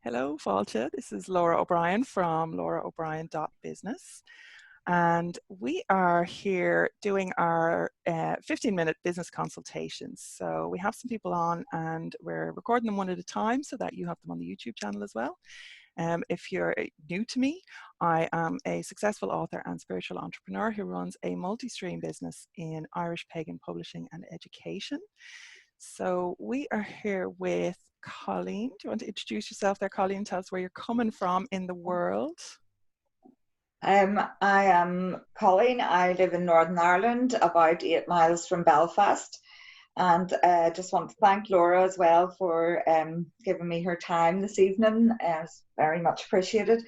Hello, Fáilte. This is Lora O'Brien from lauraobrien.business. And we are here doing our 15-minute business consultations. So we have some people on and we're recording them one at a time so that you have them on the YouTube channel as well. If you're new to me, I am a successful author and spiritual entrepreneur who runs a multi-stream business in Irish pagan publishing and education. So we are here with Colleen. Do you want to introduce yourself there, Colleen? Tell us where you're coming from in the world. I am Colleen. I live in Northern Ireland, about 8 miles from Belfast. And just want to thank Lora as well for giving me her time this evening. It's very much appreciated.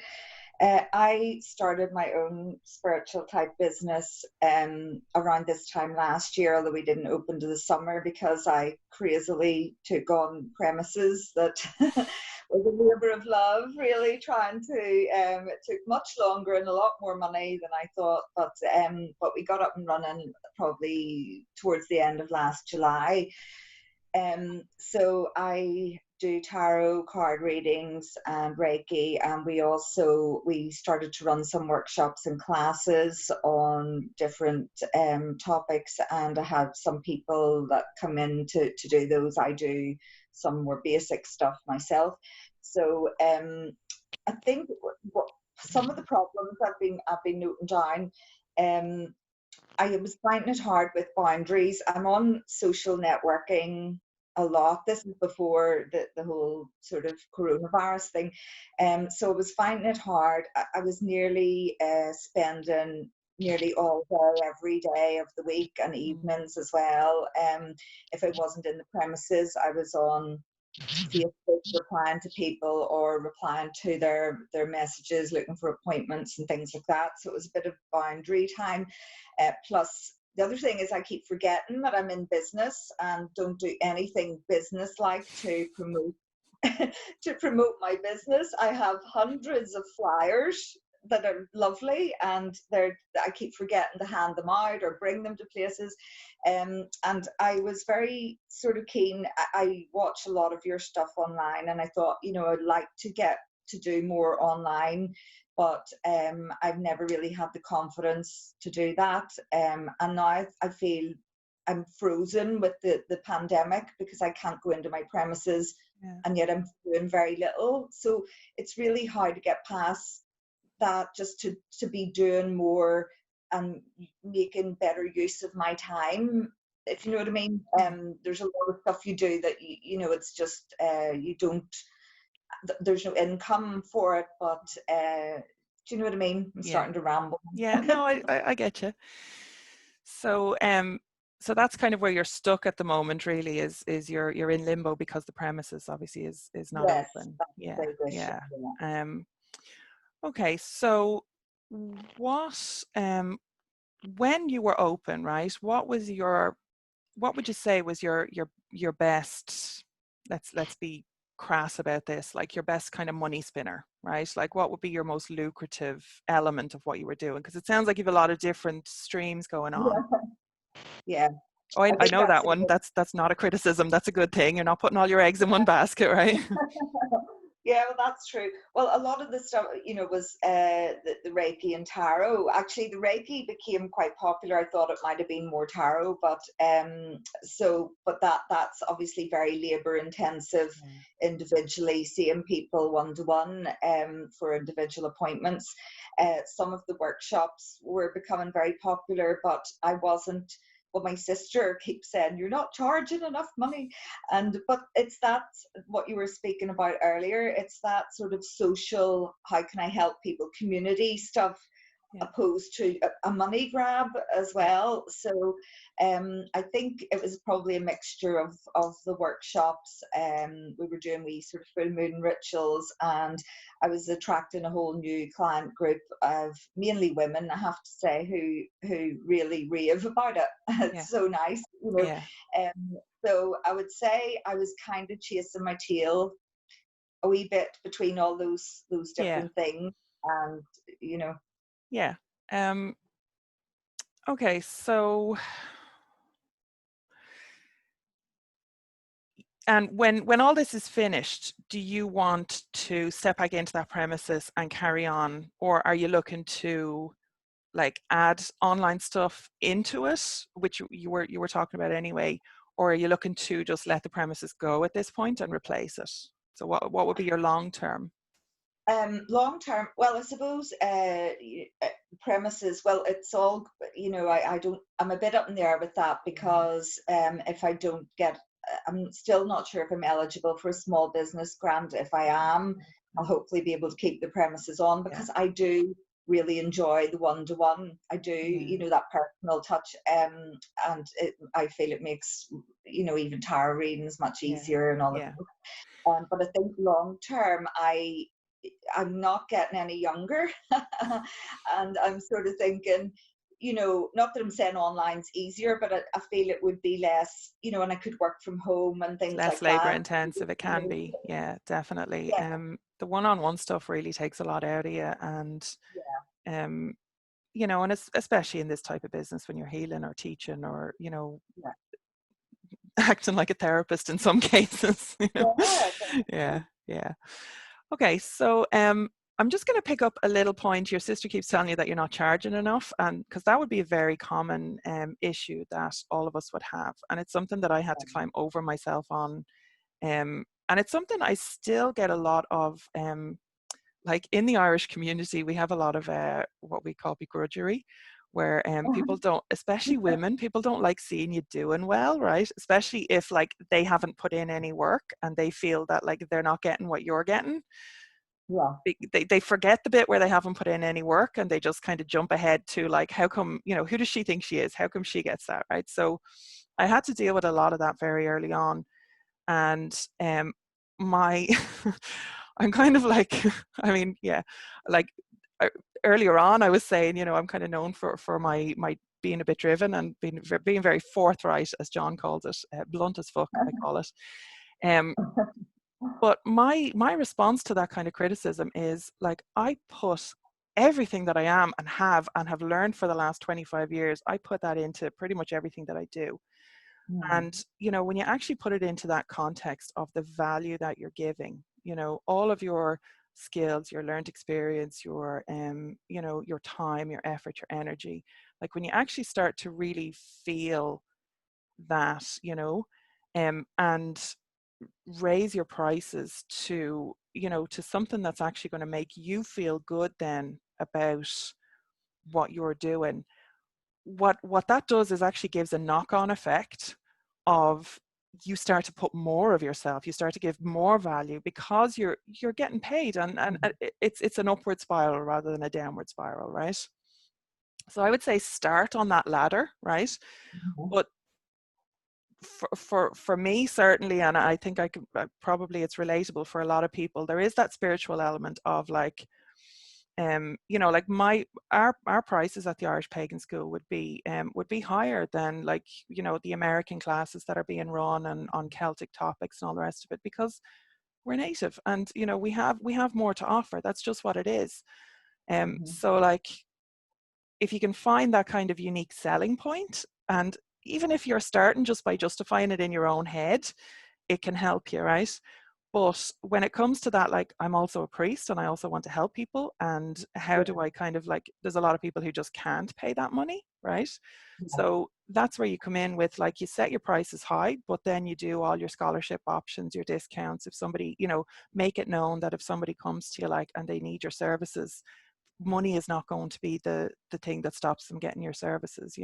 I started my own spiritual type business around this time last year, although we didn't open to the summer because I crazily took on premises that was a labour of love, really trying to, it took much longer and a lot more money than I thought, but we got up and running probably towards the end of last July. So I do tarot card readings and Reiki, and we started to run some workshops and classes on different topics, and I have some people that come in to do those. I do some more basic stuff myself. So I think some of the problems I've been noting down. I was finding it hard with boundaries. I'm on social networking a lot. This is before the whole sort of coronavirus thing. So I was finding it hard. I was nearly spending nearly all day, every day of the week and evenings as well. If I wasn't in the premises, I was on Facebook replying to people or replying to their messages, looking for appointments and things like that. So it was a bit of boundary time. Plus, the other thing is I keep forgetting that I'm in business and don't do anything business-like to promote to promote my business. I have hundreds of flyers that are lovely, and I keep forgetting to hand them out or bring them to places. And I was very sort of keen. I watch a lot of your stuff online, and I thought, I'd like to get to do more online, but I've never really had the confidence to do that. And now I feel I'm frozen with the pandemic because I can't go into my premises, and yet I'm doing very little. So it's really hard to get past that, just to be doing more and making better use of my time, if you know what I mean. There's a lot of stuff you do that it's just you don't, there's no income for it, but do you know what I mean? I'm starting to ramble. Yeah, no, I get you. So so that's kind of where you're stuck at the moment, really, is you're in limbo because the premises obviously is not open. Yeah. Okay, so what when you were open, right, what would you say was your best, let's be crass about this, like your best kind of money spinner, right? Like what would be your most lucrative element of what you were doing? Because it sounds like you have a lot of different streams going on. Yeah. Oh, I think know that one. That's not a criticism. That's a good thing. You're not putting all your eggs in one basket, right? Yeah, well, that's true. Well, a lot of the stuff, was the Reiki and tarot. Actually, the Reiki became quite popular. I thought it might have been more tarot, but that's obviously very labor intensive, individually seeing people one to one for individual appointments. Some of the workshops were becoming very popular, but I wasn't. Well, my sister keeps saying you're not charging enough money, but it's that, what you were speaking about earlier. It's that sort of social, how can I help people, community stuff, opposed to a money grab as well. So I think it was probably a mixture of the workshops. We were doing wee sort of full moon rituals, and I was attracting a whole new client group of mainly women, I have to say, who really rave about it. It's so nice, so I would say I was kind of chasing my tail a wee bit between all those different things, and Yeah. Okay, so And when all this is finished, do you want to step back into that premises and carry on, or are you looking to like add online stuff into it, which you were talking about anyway, or are you looking to just let the premises go at this point and replace it? So what would be your long term? Long term, well, I suppose premises. Well, it's all I don't. I'm a bit up in the air with that because if I don't get, I'm still not sure if I'm eligible for a small business grant. If I am, I'll hopefully be able to keep the premises on Yeah, because I do really enjoy the one-to-one. I do, yeah, that personal touch, and I feel it makes even tarot readings much yeah, easier and all of yeah. that. But I think long term, I'm not getting any younger. And I'm sort of thinking, not that I'm saying online's easier, but I feel it would be less, and I could work from home and things Less like labor that. intensive it You can know, be. Yeah, definitely. yeah, The one-on-one stuff really takes a lot out of you, and yeah, um, and especially in this type of business when you're healing or teaching or yeah. acting like a therapist in some cases. Yeah, Yeah, definitely. yeah. Okay, so I'm just going to pick up a little point. Your sister keeps telling you that you're not charging enough, and because that would be a very common issue that all of us would have, and it's something that I had to climb over myself on, and it's something I still get a lot of. Like in the Irish community, we have a lot of what we call begrudgery, where people don't, especially women, people don't like seeing you doing well, right? Especially if like they haven't put in any work and they feel that like they're not getting what you're getting. Yeah. They forget the bit where they haven't put in any work and they just kind of jump ahead to like, how come, who does she think she is? How come she gets that, right? So I had to deal with a lot of that very early on. And my I'm kind of like I mean, yeah, like uh, earlier on I was saying, I'm kind of known for my being a bit driven and being very forthright, as John calls it, blunt as fuck I call it. um but my response to that kind of criticism is like, I put everything that I am and have learned for the last 25 years, I put that into pretty much everything that I do. Mm, And, when you actually put it into that context of the value that you're giving, all of your skills, your learned experience, your time, your effort, your energy, like when you actually start to really feel that, and raise your prices to something that's actually going to make you feel good then about what you're doing, what that does is actually gives a knock-on effect of, you start to put more of yourself, you start to give more value because you're getting paid, and it's an upward spiral rather than a downward spiral, right? So I would say start on that ladder, right? mhm, But for me certainly, and I think I could probably it's relatable for a lot of people, there is that spiritual element of like, like our prices at the Irish Pagan School would be higher than like, the American classes that are being run and on Celtic topics and all the rest of it, because we're native and we have more to offer. That's just what it is. mhm, So like, if you can find that kind of unique selling point, and even if you're starting just by justifying it in your own head, it can help you, right? But when it comes to that, like, I'm also a priest and I also want to help people. And how do yeah, I kind of like, there's a lot of people who just can't pay that money, right? yeah, So that's where you come in with like, you set your prices high, but then you do all your scholarship options, your discounts. If somebody, make it known that if somebody comes to you like and they need your services, money is not going to be the thing that stops them getting your services,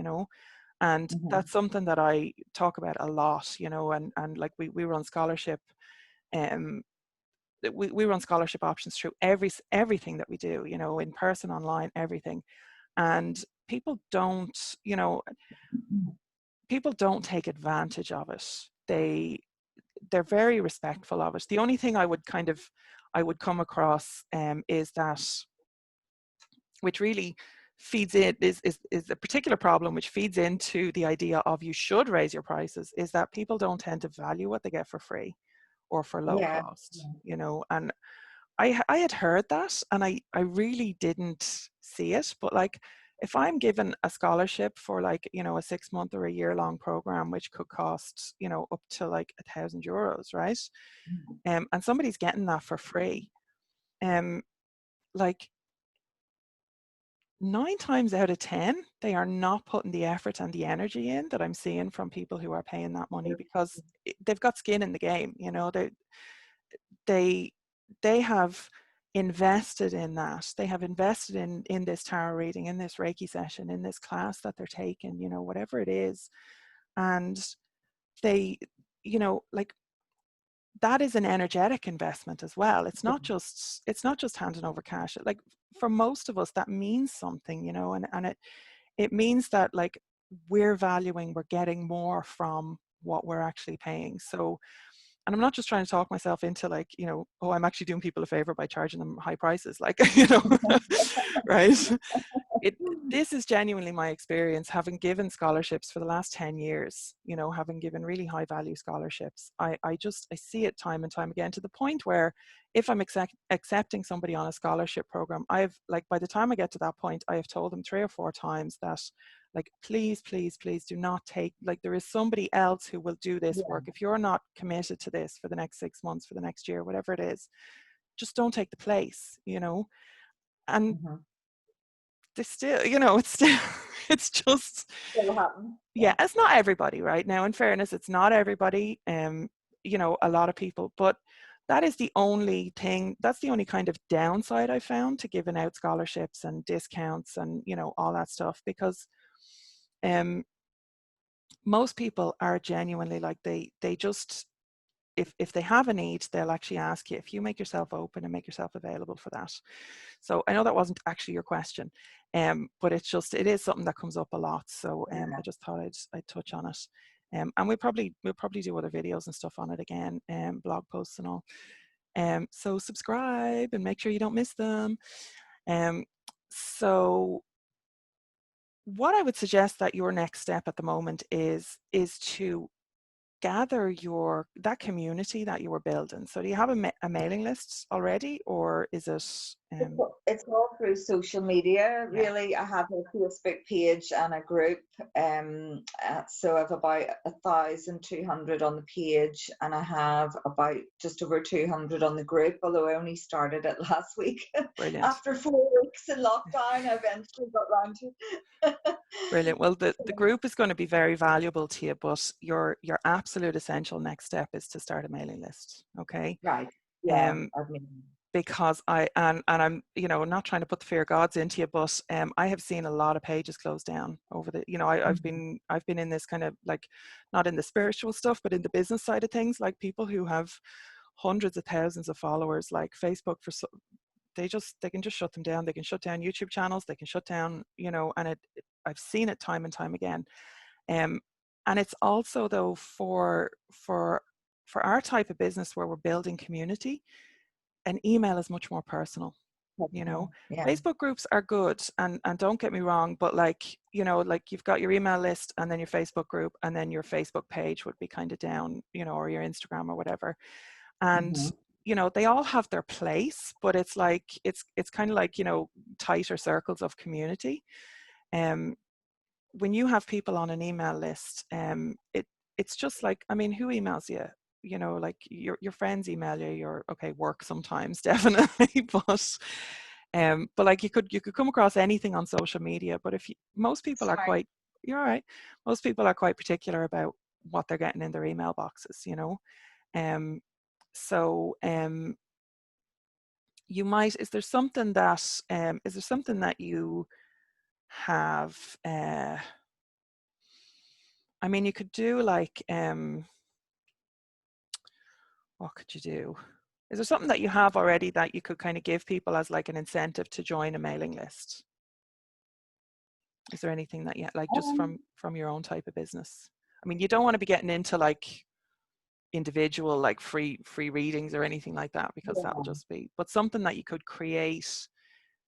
and mhm, that's something that I talk about a lot, and like we run scholarship, um we run scholarship options through everything that we do, in person, online, everything. And people don't, people don't take advantage of it. They're very respectful of it. The only thing I would come across is that, which really feeds in, is a particular problem which feeds into the idea of you should raise your prices, is that people don't tend to value what they get for free or for low yeah, cost, and I had heard that and I really didn't see it, but like, if I'm given a scholarship for like, you know, a 6 month or a year-long program, which could cost, you know, up to like €1,000, right? And somebody's getting that for free. Like 9 times out of 10, they are not putting the effort and the energy in that I'm seeing from people who are paying that money, because they've got skin in the game. You know, they have invested in that. They have invested in this tarot reading, in this Reiki session, in this class that they're taking, you know, whatever it is. And they, you know, like, that is an energetic investment as well. It's not just handing over cash. Like, for most of us, that means something, you know, and it means that, like, we're getting more from what we're actually paying. So, and I'm not just trying to talk myself into, like, you know, oh, I'm actually doing people a favor by charging them high prices, like, you know, right? This is genuinely my experience, having given scholarships for the last 10 years, you know, having given really high value scholarships. I see it time and time again, to the point where if I'm accepting somebody on a scholarship program, by the time I get to that point, I have told them 3 or 4 times that, like, please, please, please do not take, like, there is somebody else who will do this work. If you're not committed to this for the next 6 months, for the next year, whatever it is, just don't take the place, you know. And they still, you know, it's still, it's just, yeah, it's not everybody, right? Now, in fairness, it's not everybody, you know, a lot of people, but that is the only thing, that's the only kind of downside I found to giving out scholarships and discounts and, you know, all that stuff, because most people are genuinely, like, they just, if they have a need, they'll actually ask you if you make yourself open and make yourself available for that. So I know that wasn't actually your question, but it is something that comes up a lot. So I just thought I'd touch on it. And we'll probably do other videos and stuff on it again, blog posts and all. So subscribe and make sure you don't miss them. So what I would suggest that your next step at the moment is to gather that community that you were building. So do you have a mailing list already, or is it It's all through social media, really. I have a Facebook page and a group. So I have about 1,200 on the page, and I have about just over 200 on the group, although I only started it last week. Brilliant. After 4 weeks in lockdown, I eventually got round to it. Brilliant. Well, the group is going to be very valuable to you, but your absolute essential next step is to start a mailing list. Okay. Right. Yeah. Because I'm, you know, not trying to put the fear of gods into you, but I have seen a lot of pages close down over the, you know, I've been in this kind of, like, not in the spiritual stuff, but in the business side of things, like people who have hundreds of thousands of followers, like Facebook, they can just shut them down. They can shut down YouTube channels. They can shut down, you know, and I've seen it time and time again. And it's also, though, for our type of business where we're building community, an email is much more personal. You know, Facebook groups are good, and don't get me wrong, but, like, you know, like, you've got your email list and then your Facebook group, and then your Facebook page would be kind of down, you know, or your Instagram or whatever. And you know, they all have their place, but it's like, it's kind of like, you know, tighter circles of community. When you have people on an email list, it's just like, I mean, who emails you? You know, like, your friends email you, your work sometimes, definitely, but like, you could come across anything on social media, but most people are quite, you're right, most people are quite particular about what they're getting in their email boxes, you know. So you might, is there something that you have, I mean, you could do, like, what could you do? Is there something that you have already that you could kind of give people as, like, an incentive to join a mailing list? Is there anything that you, like, just from your own type of business? I mean, you don't want to be getting into, like, individual, like, free readings or anything like that, because that'll just be, but something that you could create,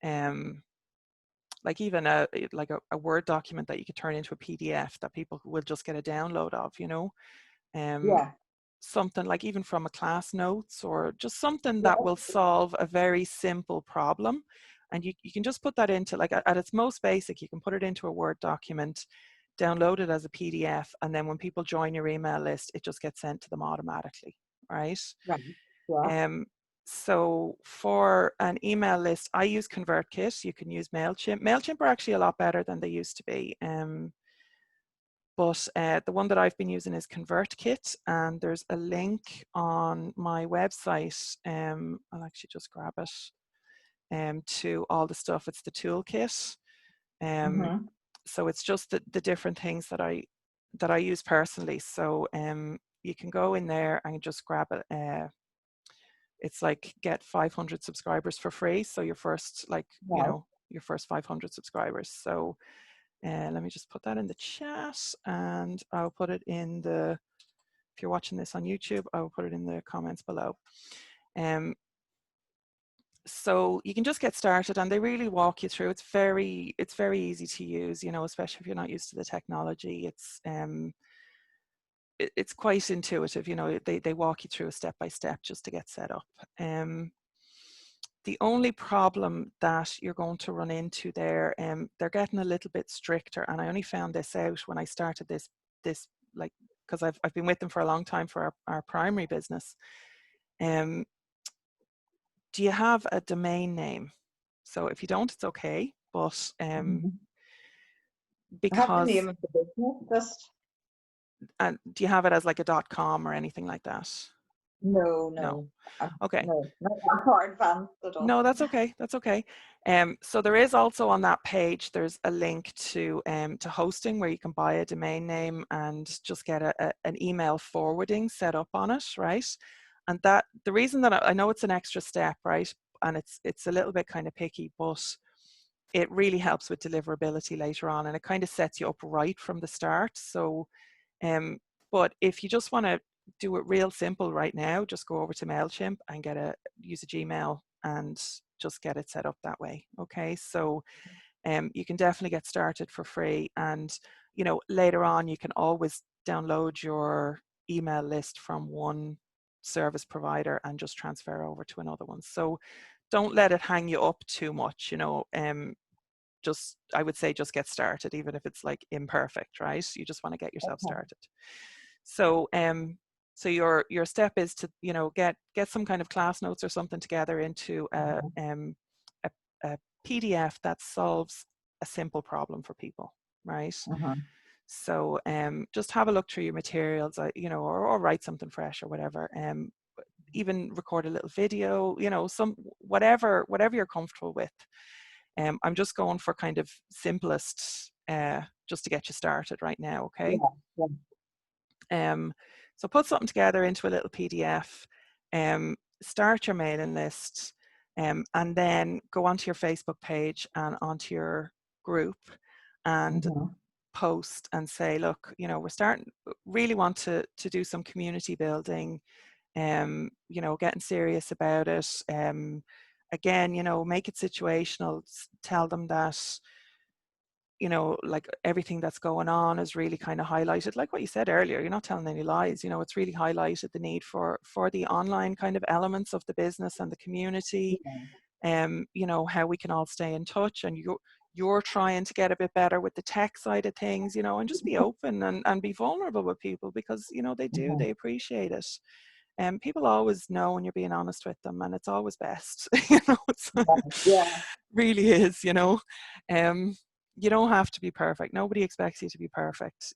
like, even a Word document that you could turn into a PDF that people will just get a download of, you know. Something like, even from a class notes, or just something that will solve a very simple problem, And you can just put that into, like, at its most basic, you can put it into a Word document, download it as a PDF, and then when people join your email list, it just gets sent to them automatically, right? Right. Yeah. So for an email list, I use ConvertKit. You can use MailChimp. MailChimp are actually a lot better than they used to be. But the one that I've been using is ConvertKit, and there's a link on my website. I'll actually just grab it to all the stuff. It's the toolkit. Mm-hmm. So it's just the different things that I use personally. So you can go in there and just grab it. It's like get 500 subscribers for free. So your first, like, Right. your first 500 subscribers. So let me just put that in the chat, and I'll put it in if you're watching this on YouTube, I'll put it in the comments below. So you can just get started, and they really walk you through. It's very easy to use, especially if you're not used to the technology. It's quite intuitive, they walk you through a step by step just to get set up. The only problem that you're going to run into there, they're getting a little bit stricter, and I only found this out when I started this like, because I've been with them for a long time for our primary business. Do you have a domain name? So if you don't, it's okay, but Mm-hmm. I have the because name of the business, just do you have it as like a .com or anything like that? no, No. no, Okay. no, not that far advanced at all. No, that's okay. That's okay. So there is also on that page, there's a link to hosting where you can buy a domain name and just get an email forwarding set up on it, right? And that the reason that I know it's an extra step, right? And it's a little bit kind of picky, but it really helps with deliverability later on, and it kind of sets you up right from the start. So, but if you just want to do it real simple right now, just go over to MailChimp and use a Gmail and just get it set up that way. Okay, so you can definitely get started for free, and later on you can always download your email list from one service provider and just transfer over to another one. So don't let it hang you up too much. I would say just get started, even if it's like imperfect, right? You just want to get yourself Okay. started. So so your step is to get some kind of class notes or something together into a PDF that solves a simple problem for people, right? Uh-huh. So just have a look through your materials, or write something fresh or whatever. Even record a little video, some whatever you're comfortable with. I'm just going for kind of simplest, just to get you started right now, okay? Yeah, yeah. So put something together into a little PDF, start your mailing list, and then go onto your Facebook page and onto your group and Uh-huh. post and say, look, really want to do some community building, getting serious about it. Again, make it situational. Tell them that like everything that's going on is really kind of highlighted, like what you said earlier. You're not telling any lies. It's really highlighted the need for the online kind of elements of the business and the community. How we can all stay in touch, and you're trying to get a bit better with the tech side of things, and just be open and be vulnerable with people, because Uh-huh. they appreciate it. And people always know when you're being honest with them, and it's always best. It's Yeah. really is. You don't have to be perfect. Nobody expects you to be perfect.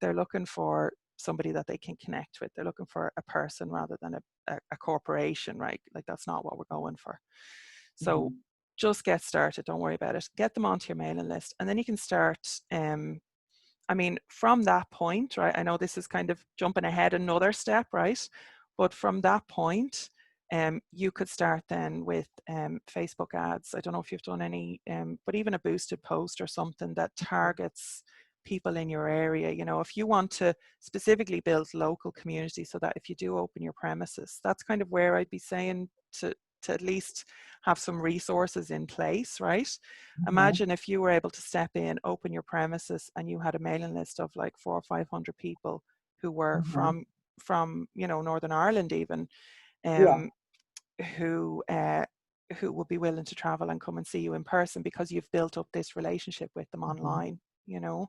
They're looking for somebody that they can connect with. They're looking for a person rather than a corporation, right? Like, that's not what we're going for. So Mhm. just get started. Don't worry about it. Get them onto your mailing list, and then you can start. From that point, right? I know this is kind of jumping ahead another step, right? But from that point, you could start then with Facebook ads. I don't know if you've done any, but even a boosted post or something that targets people in your area. If you want to specifically build local community, so that if you do open your premises, that's kind of where I'd be saying to at least have some resources in place, right? Mhm. Imagine if you were able to step in, open your premises, and you had a mailing list of like 400 or 500 people who were Mhm. from Northern Ireland even, Yeah. um, who who would be willing to travel and come and see you in person because you've built up this relationship with them online, you know.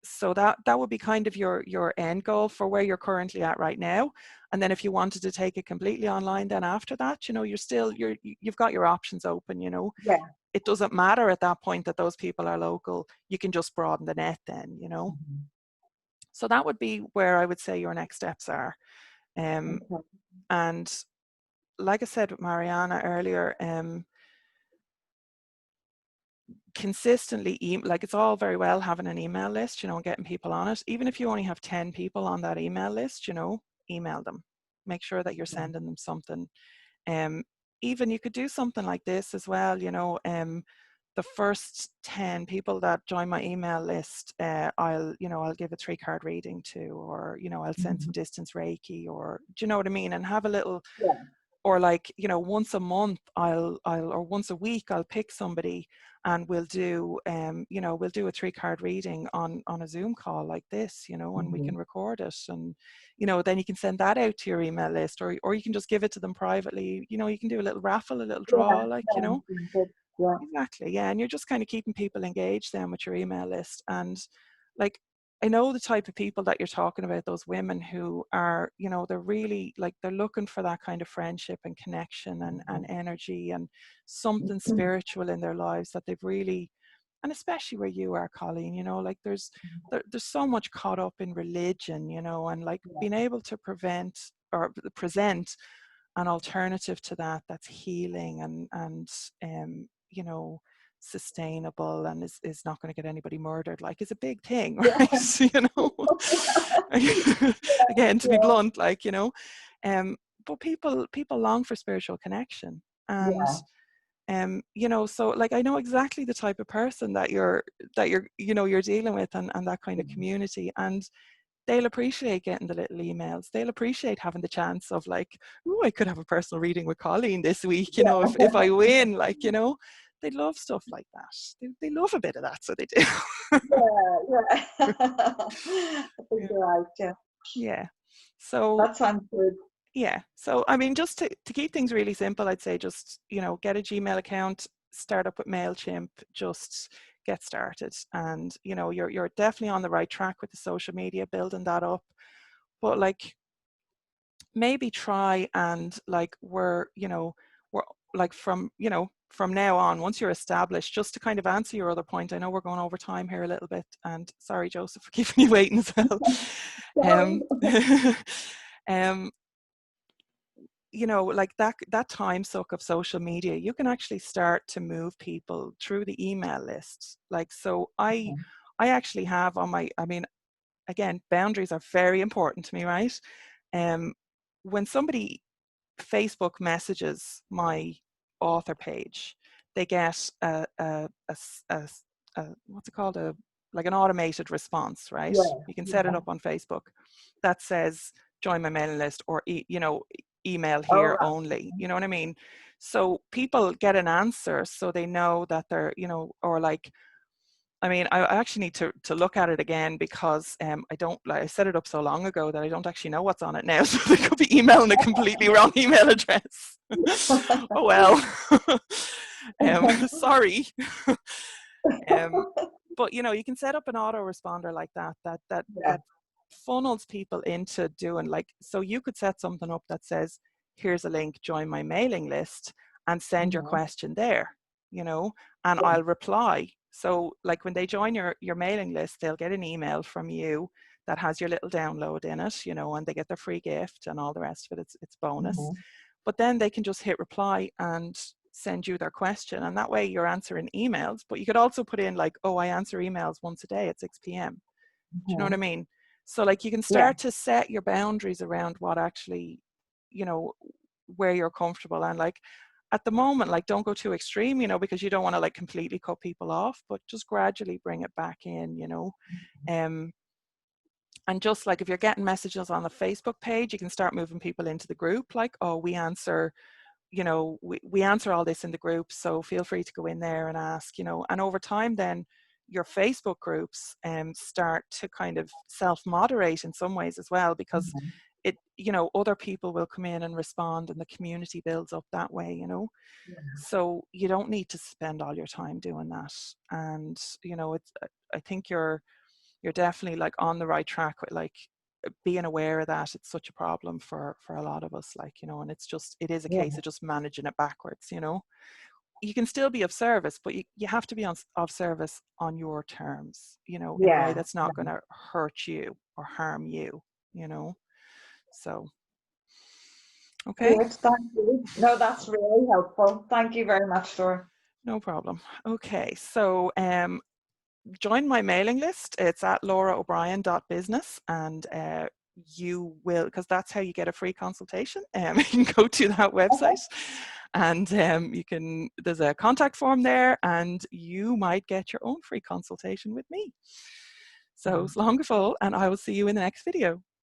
So that would be kind of your end goal for where you're currently at right now. And then if you wanted to take it completely online, then after that, you know, you've got your options open, you know. Yeah. It doesn't matter at that point that those people are local. You can just broaden the net then, you know. So that would be where I would say your next steps are. And like I said with Mariana earlier, consistently, like it's all very well having an email list, you know, and getting people on it. Even if you only have 10 people on that email list, you know, email them. Make sure that you're sending them something. Even you could do something like this as well, you know, the first 10 people that join my email list, I'll give a 3-card reading to, or, you know, I'll send some distance Reiki, or, do you know what I mean? And have a little, or like, you know, once a month or once a week I'll pick somebody and we'll do you know, we'll do a 3-card reading on a Zoom call like this, you know, and we can record it, and, you know, then you can send that out to your email list, or you can just give it to them privately, you know. You can do a little raffle, a little draw, like, you know. Exactly, yeah. And you're just kind of keeping people engaged then with your email list. And like, I know the type of people that you're talking about, those women who are, you know, they're really like, they're looking for that kind of friendship and connection and energy and something spiritual in their lives that they've really, and especially where you are, Colleen, you know, like there's so much caught up in religion, you know, and like being able to present an alternative to that that's healing and you know, sustainable, and is not going to get anybody murdered, like, is a big thing, right? You know, again, to be blunt, like, you know, but people long for spiritual connection, and you know, so like, I know exactly the type of person that you're you know, you're dealing with, and that kind of community, and they'll appreciate getting the little emails. They'll appreciate having the chance of like, oh, I could have a personal reading with Colleen this week, you know, if I win, like, you know, they love stuff like that. They love a bit of that, so they do. I think you're right, Yeah. So that sounds good. yeah. So, I mean, just to keep things really simple, I'd say just, you know, get a Gmail account, start up with MailChimp, just get started. And, you know, you're definitely on the right track with the social media, building that up. But like, maybe try and like, we're like, from, you know, from now on, once you're established, just to kind of answer your other point, I know we're going over time here a little bit, and sorry, Joseph, for keeping you waiting as well. um, you know, like that time suck of social media, you can actually start to move people through the email list. Like, so I actually have on my, I mean, again, boundaries are very important to me, right? When somebody Facebook messages my author page, they get a what's it called, a like an automated response, right? You can set it up on Facebook that says join my mailing list, or you know, email here only, you know what I mean? So people get an answer, so they know that they're, you know, or like, I mean, I actually need to look at it again, because I don't, like, I set it up so long ago that I don't actually know what's on it now. So they could be emailing a completely wrong email address. Oh well. Sorry. But you know, you can set up an autoresponder like that funnels people into doing, like, so you could set something up that says, here's a link, join my mailing list, and send your question there, you know, and I'll reply. So like, when they join your mailing list, they'll get an email from you that has your little download in it, you know, and they get their free gift and all the rest of it. It's bonus. But then they can just hit reply and send you their question, and that way you're answering emails. But you could also put in like, oh, I answer emails once a day at 6 p.m. Do you know what I mean? So like, you can start to set your boundaries around what actually, you know, where you're comfortable. And like, at the moment, like, don't go too extreme, you know, because you don't want to like completely cut people off, but just gradually bring it back in, you know. And just like, if you're getting messages on the Facebook page, you can start moving people into the group, like, oh, we answer, you know, we answer all this in the group, so feel free to go in there and ask, you know. And over time then, your Facebook groups start to kind of self-moderate in some ways as well, because you know, other people will come in and respond, and the community builds up that way, you know. So you don't need to spend all your time doing that. And you know, it's, I think you're definitely like on the right track with like being aware of that. It's such a problem for a lot of us, like, you know, and it is a Yeah. case of just managing it backwards, you know. You can still be of service, but you have to be of service on your terms, you know, in a way Yeah. that's not going to hurt you or harm you, you know. So, okay, Great, thank you. No, that's really helpful. Thank you very much, Laura. no problem. Okay, so join my mailing list. It's at loraobrien.business, and you will, because that's how you get a free consultation. You can go to that website, and you can, there's a contact form there, and you might get your own free consultation with me. So, slán go fóill, and I will see you in the next video.